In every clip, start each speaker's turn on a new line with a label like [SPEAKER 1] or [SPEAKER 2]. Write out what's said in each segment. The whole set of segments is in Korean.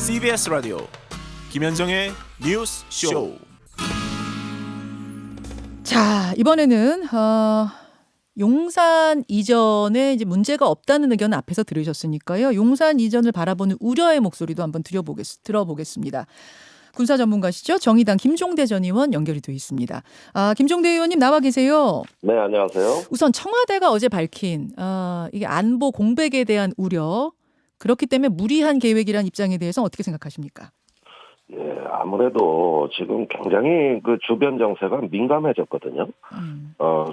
[SPEAKER 1] CBS 라디오 김현정의 뉴스 쇼.
[SPEAKER 2] 자, 이번에는 용산 이전에 이제 문제가 없다는 의견 앞에서 들으셨으니까요. 용산 이전을 바라보는 우려의 목소리도 한번 들어보겠습니다. 군사 전문가시죠? 정의당 김종대 전 의원 연결이 되어 있습니다. 김종대 의원님 나와 계세요.
[SPEAKER 3] 네, 안녕하세요.
[SPEAKER 2] 우선 청와대가 어제 밝힌 이게 안보 공백에 대한 우려, 그렇기 때문에 무리한 계획이라는 입장에 대해서 어떻게 생각하십니까?
[SPEAKER 3] 예, 아무래도 지금 굉장히 그 주변 정세가 민감해졌거든요.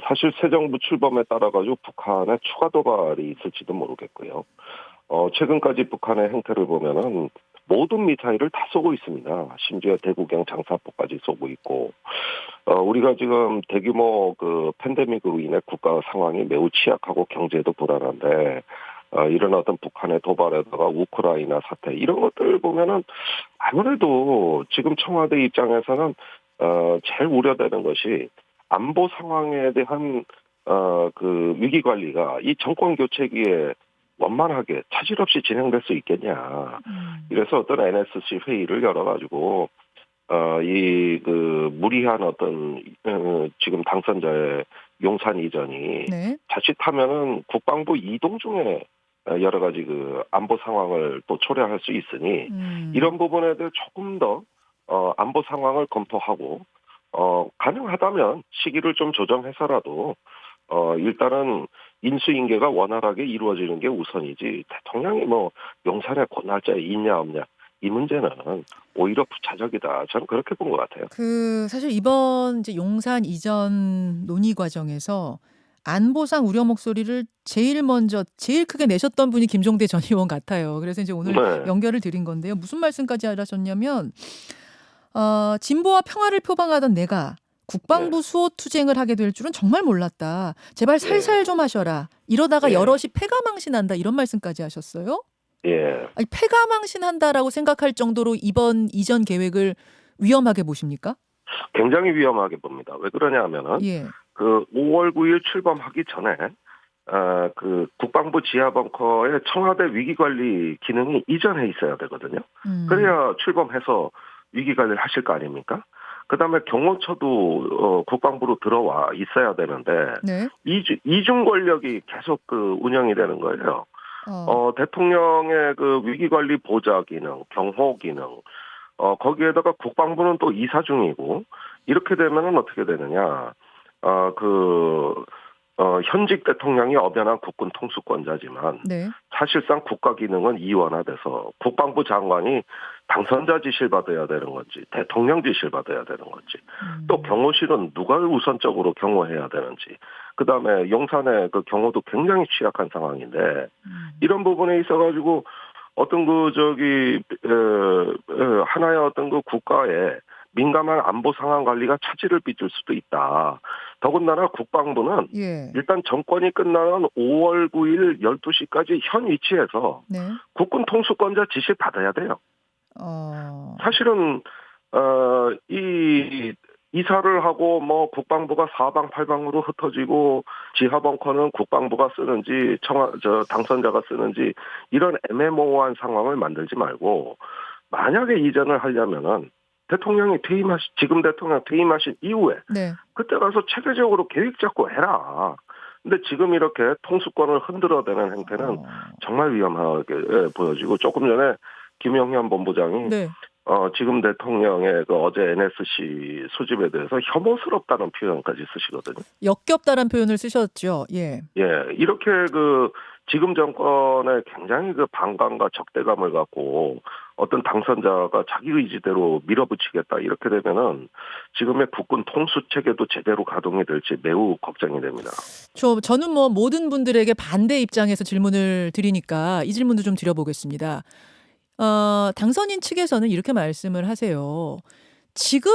[SPEAKER 3] 사실 새 정부 출범에 따라 가지고 북한의 추가 도발이 있을지도 모르겠고요. 최근까지 북한의 행태를 보면은 모든 미사일을 다 쏘고 있습니다. 심지어 대구경 장사포까지 쏘고 있고, 우리가 지금 대규모 그 팬데믹으로 인해 국가 상황이 매우 취약하고 경제도 불안한데, 이런 어떤 북한의 도발에다가 우크라이나 사태 이런 것들 보면은 아무래도 지금 청와대 입장에서는 제일 우려되는 것이 안보 상황에 대한 그 위기 관리가 이 정권 교체기에 원만하게 차질 없이 진행될 수 있겠냐. 이래서 어떤 NSC 회의를 열어가지고 이 그 무리한 어떤 지금 당선자의 용산 이전이
[SPEAKER 2] 네.
[SPEAKER 3] 자칫하면은 국방부 이동 중에 여러 가지 그 안보 상황을 또 초래할 수 있으니 이런 부분에 대해 조금 더 안보 상황을 검토하고 가능하다면 시기를 좀 조정해서라도 일단은 인수인계가 원활하게 이루어지는 게 우선이지 대통령이 뭐 용산에 곧날짜에 있냐 없냐 이 문제는 오히려 부차적이다. 저는 그렇게 본 것 같아요.
[SPEAKER 2] 사실 이번 이제 용산 이전 논의 과정에서 안보상 우려 목소리를 제일 크게 내셨던 분이 김종대 전 의원 같아요. 그래서 이제 오늘
[SPEAKER 3] 네.
[SPEAKER 2] 연결을 드린 건데요. 무슨 말씀까지 하셨냐면, 진보와 평화를 표방하던 내가 국방부 수호 투쟁을 하게 될 줄은 정말 몰랐다. 제발 살살 좀 하셔라. 이러다가
[SPEAKER 3] 예.
[SPEAKER 2] 여럿이 패가망신한다. 이런 말씀까지 하셨어요.
[SPEAKER 3] 예.
[SPEAKER 2] 아니, 패가망신한다라고 생각할 정도로 이번 이전 계획을 위험하게 보십니까?
[SPEAKER 3] 굉장히 위험하게 봅니다. 왜 그러냐 하면은
[SPEAKER 2] 예.
[SPEAKER 3] 그 5월 9일 출범하기 전에 그 국방부 지하 벙커의 청와대 위기관리 기능이 이전해 있어야 되거든요. 그래야 출범해서 위기관리를 하실 거 아닙니까? 그다음에 경호처도 국방부로 들어와 있어야 되는데
[SPEAKER 2] 네.
[SPEAKER 3] 이중 권력이 계속 그 운영이 되는 거예요. 대통령의 그 위기관리 보좌 기능, 경호 기능, 거기에다가 국방부는 또 이사 중이고 이렇게 되면은 어떻게 되느냐? 현직 대통령이 엄연한 국군 통수권자지만
[SPEAKER 2] 네.
[SPEAKER 3] 사실상 국가 기능은 이원화돼서 국방부 장관이 당선자 지시를 받아야 되는 건지 대통령 지시를 받아야 되는 건지 또 경호실은 누가 우선적으로 경호해야 되는지 그다음에 용산의 그 경호도 굉장히 취약한 상황인데 이런 부분에 있어가지고 어떤 하나의 어떤 그 국가의 민감한 안보 상황 관리가 차질을 빚을 수도 있다. 더군다나 국방부는 일단 정권이 끝나는 5월 9일 12시까지 현 위치에서
[SPEAKER 2] 네.
[SPEAKER 3] 국군 통수권자 지시 받아야 돼요. 사실은 이 이사를 하고 뭐 국방부가 사방팔방으로 흩어지고 지하 벙커는 국방부가 쓰는지 당선자가 쓰는지 이런 애매모호한 상황을 만들지 말고 만약에 이전을 하려면은 지금 대통령 퇴임하신 이후에 그때 가서 체계적으로 계획 잡고 해라. 근데 지금 이렇게 통수권을 흔들어대는 행태는 정말 위험하게 보여지고 조금 전에 김영현 본부장이 지금 대통령의 그 어제 NSC 수집에 대해서 혐오스럽다는 표현까지 쓰시거든요.
[SPEAKER 2] 역겹다라는 표현을 쓰셨죠. 예.
[SPEAKER 3] 예, 이렇게 그 지금 정권에 굉장히 그 반감과 적대감을 갖고 어떤 당선자가 자기 의지대로 밀어붙이겠다 이렇게 되면은 지금의 국군 통수 체계도 제대로 가동이 될지 매우 걱정이 됩니다.
[SPEAKER 2] 저는 뭐 모든 분들에게 반대 입장에서 질문을 드리니까 이 질문도 좀 드려보겠습니다. 당선인 측에서는 이렇게 말씀을 하세요. 지금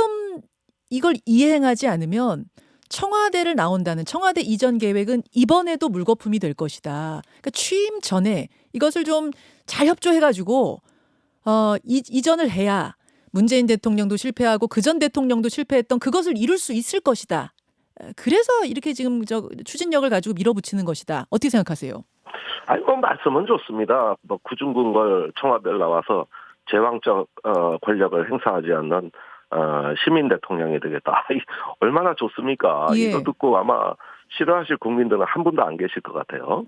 [SPEAKER 2] 이걸 이행하지 않으면 청와대를 나온다는 청와대 이전 계획은 이번에도 물거품이 될 것이다. 그러니까 취임 전에 이것을 좀 잘 협조해가지고 이전을 해야 문재인 대통령도 실패하고 그전 대통령도 실패했던 그것을 이룰 수 있을 것이다. 그래서 이렇게 지금 추진력을 가지고 밀어붙이는 것이다. 어떻게 생각하세요?
[SPEAKER 3] 말씀은 좋습니다. 구중궁궐 청와대를 나와서 제왕적 권력을 행사하지 않는 시민 대통령이 되겠다. 얼마나 좋습니까?
[SPEAKER 2] 예.
[SPEAKER 3] 이거 듣고 아마 싫어하실 국민들은 한 분도 안 계실 것 같아요.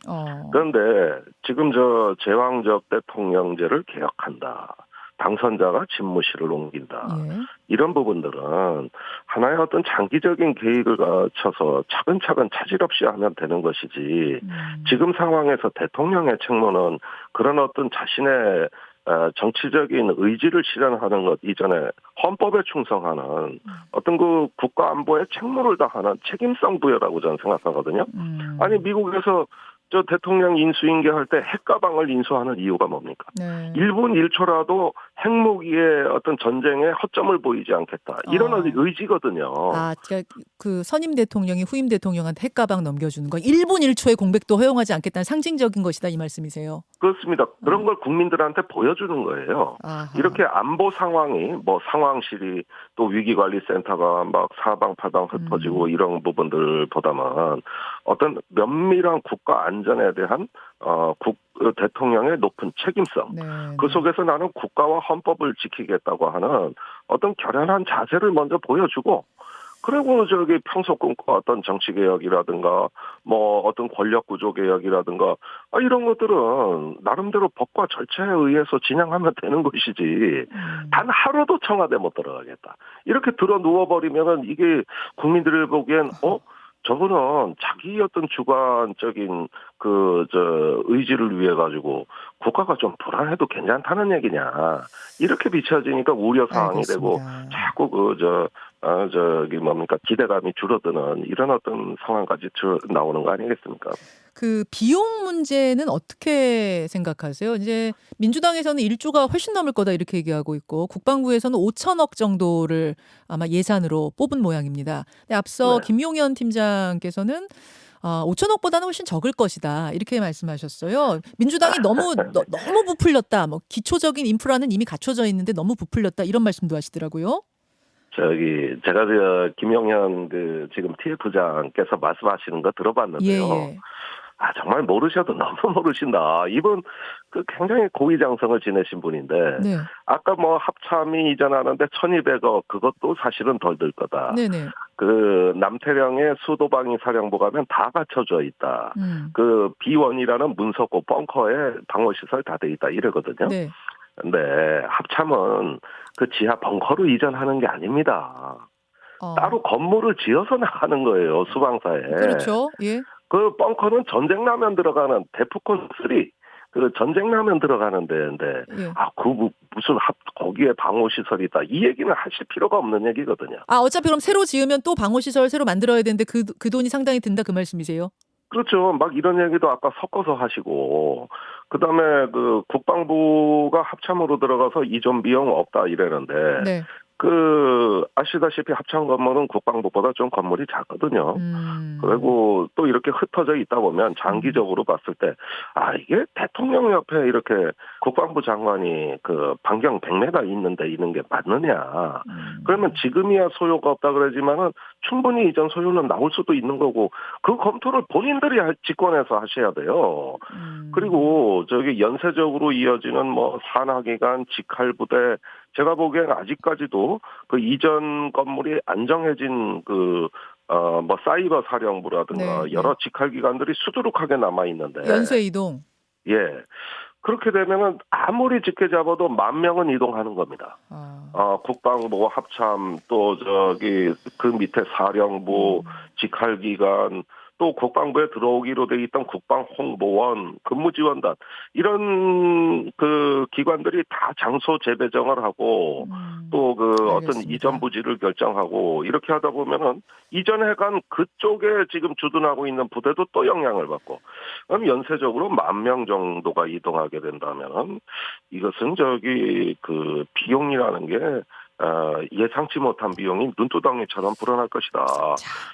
[SPEAKER 3] 그런데 지금 저 제왕적 대통령제를 개혁한다. 당선자가 집무실을 옮긴다.
[SPEAKER 2] 예.
[SPEAKER 3] 이런 부분들은 하나의 어떤 장기적인 계획을 갖춰서 차근차근 차질 없이 하면 되는 것이지 지금 상황에서 대통령의 책무는 그런 어떤 자신의 정치적인 의지를 실현하는 것 이전에 헌법에 충성하는 어떤 그 국가 안보에 책무를 다하는 책임성 부여라고 저는 생각하거든요. 아니 미국에서 저 대통령 인수인계할 때 핵가방을 인수하는 이유가 뭡니까?
[SPEAKER 2] 네.
[SPEAKER 3] 1분 1초라도 핵무기의 어떤 전쟁에 허점을 보이지 않겠다. 이런 의지거든요.
[SPEAKER 2] 그러니까 그 선임 대통령이 후임 대통령한테 핵가방 넘겨주는 거 1분 1초의 공백도 허용하지 않겠다는 상징적인 것이다 이 말씀이세요.
[SPEAKER 3] 그렇습니다. 그런 걸 국민들한테 보여주는 거예요.
[SPEAKER 2] 아하.
[SPEAKER 3] 이렇게 안보 상황이 뭐 상황실이 또 위기관리센터가 막 사방팔방 흩어지고 이런 부분들보다는 어떤 면밀한 국가 안전에 대한 대통령의 높은 책임성.
[SPEAKER 2] 네,
[SPEAKER 3] 그
[SPEAKER 2] 네.
[SPEAKER 3] 속에서 나는 국가와 헌법을 지키겠다고 하는 어떤 결연한 자세를 먼저 보여주고 그리고 저기 평소 꿈꿔왔던 정치개혁이라든가 뭐 어떤 권력구조개혁이라든가 이런 것들은 나름대로 법과 절차에 의해서 진행하면 되는 것이지 단 하루도 청와대 못 들어가겠다. 이렇게 들어 누워버리면은 이게 국민들이 보기엔 저거는 자기 어떤 주관적인 의지를 위해 가지고 국가가 좀 불안해도 괜찮다는 얘기냐. 이렇게 비춰지니까 우려 사항이 되고 자꾸 기대감이 줄어드는 이런 어떤 상황까지 나오는 거 아니겠습니까?
[SPEAKER 2] 그 비용 문제는 어떻게 생각하세요? 이제 민주당에서는 1조가 훨씬 넘을 거다 이렇게 얘기하고 있고 국방부에서는 5천억 정도를 아마 예산으로 뽑은 모양입니다. 근데 앞서
[SPEAKER 3] 네.
[SPEAKER 2] 김용현 팀장께서는 5천억보다는 훨씬 적을 것이다 이렇게 말씀하셨어요. 민주당이 너무 부풀렸다. 뭐 기초적인 인프라는 이미 갖춰져 있는데 너무 부풀렸다 이런 말씀도 하시더라고요.
[SPEAKER 3] 제가 김용현 지금 TF장께서 말씀하시는 거 들어봤는데요.
[SPEAKER 2] 예.
[SPEAKER 3] 정말 모르셔도 너무 모르신다. 이분 굉장히 고위장성을 지내신 분인데
[SPEAKER 2] 네.
[SPEAKER 3] 아까 뭐 합참이 이전하는데 1,200억 그것도 사실은 덜 들 거다.
[SPEAKER 2] 네네.
[SPEAKER 3] 남태령의 수도방위 사령부 가면 다 갖춰져 있다. B1이라는 문서고 벙커에 방어시설 다 돼 있다 이러거든요.
[SPEAKER 2] 네.
[SPEAKER 3] 근데 합참은 그 지하 벙커로 이전하는 게 아닙니다. 따로 건물을 지어서 나가는 거예요. 수방사에.
[SPEAKER 2] 그렇죠. 예.
[SPEAKER 3] 그 벙커는 전쟁 나면 들어가는 데프콘 3 전쟁 나면 들어가는 데인데
[SPEAKER 2] 예.
[SPEAKER 3] 무슨 거기에 방어 시설이 있다. 이 얘기는 하실 필요가 없는 얘기거든요.
[SPEAKER 2] 어차피 그럼 새로 지으면 또 방어 시설 새로 만들어야 되는데 그 돈이 상당히 든다 그 말씀이세요?
[SPEAKER 3] 그렇죠. 막 이런 얘기도 아까 섞어서 하시고 그다음에 국방부가 합참으로 들어가서 이전 비용 없다 이래는데
[SPEAKER 2] 네.
[SPEAKER 3] 아시다시피 합참 건물은 국방부보다 좀 건물이 작거든요. 그리고 또 이렇게 흩어져 있다 보면 장기적으로 봤을 때, 이게 대통령 옆에 이렇게 국방부 장관이 반경 100m 있는 게 맞느냐. 그러면 지금이야 소요가 없다 그러지만은 충분히 이전 소요는 나올 수도 있는 거고, 그 검토를 본인들이 직권해서 하셔야 돼요. 그리고 연쇄적으로 이어지는 뭐 산하기관, 직할부대, 제가 보기엔 아직까지도 이전 건물이 안정해진 사이버 사령부라든가
[SPEAKER 2] 네,
[SPEAKER 3] 여러 직할기관들이 수두룩하게 남아 있는데.
[SPEAKER 2] 연쇄 이동.
[SPEAKER 3] 예. 그렇게 되면은 아무리 짙게 잡아도 10,000명은 이동하는 겁니다. 국방부 합참 또 그 밑에 사령부, 직할기관, 또 국방부에 들어오기로 돼 있던 국방홍보원, 근무지원단 이런 기관들이 다 장소 재배정을 하고 또 어떤 이전 부지를 결정하고 이렇게 하다 보면은 이전에 간 그쪽에 지금 주둔하고 있는 부대도 또 영향을 받고 그럼 연쇄적으로 10,000명 정도가 이동하게 된다면은 이것은 비용이라는 게 예상치 못한 비용이 눈두덩이처럼 불어날 것이다.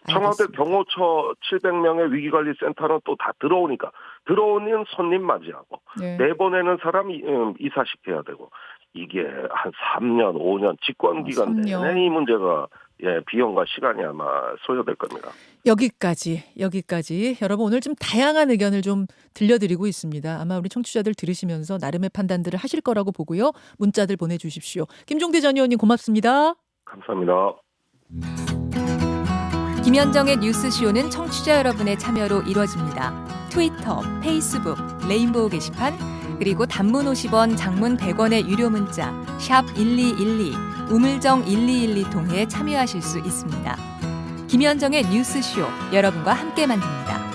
[SPEAKER 3] 청와대 경호처 700명의 위기관리센터는 또 다 들어오는 손님 맞이하고 내보내는 사람 이사시켜야 되고 이게 한 3년, 5년 집권기간 내내 이 문제가 비용과 시간이 아마 소요될 겁니다.
[SPEAKER 2] 여기까지 여러분 오늘 좀 다양한 의견을 좀 들려드리고 있습니다. 아마 우리 청취자들 들으시면서 나름의 판단들을 하실 거라고 보고요. 문자들 보내주십시오. 김종대 전 의원님 고맙습니다.
[SPEAKER 3] 감사합니다.
[SPEAKER 4] 김현정의 뉴스쇼는 청취자 여러분의 참여로 이루어집니다. 트위터, 페이스북, 레인보우 게시판, 그리고 단문 50원, 장문 100원의 유료 문자 샵 1212, 우물정 1212 통해 참여하실 수 있습니다. 김현정의 뉴스쇼, 여러분과 함께 만듭니다.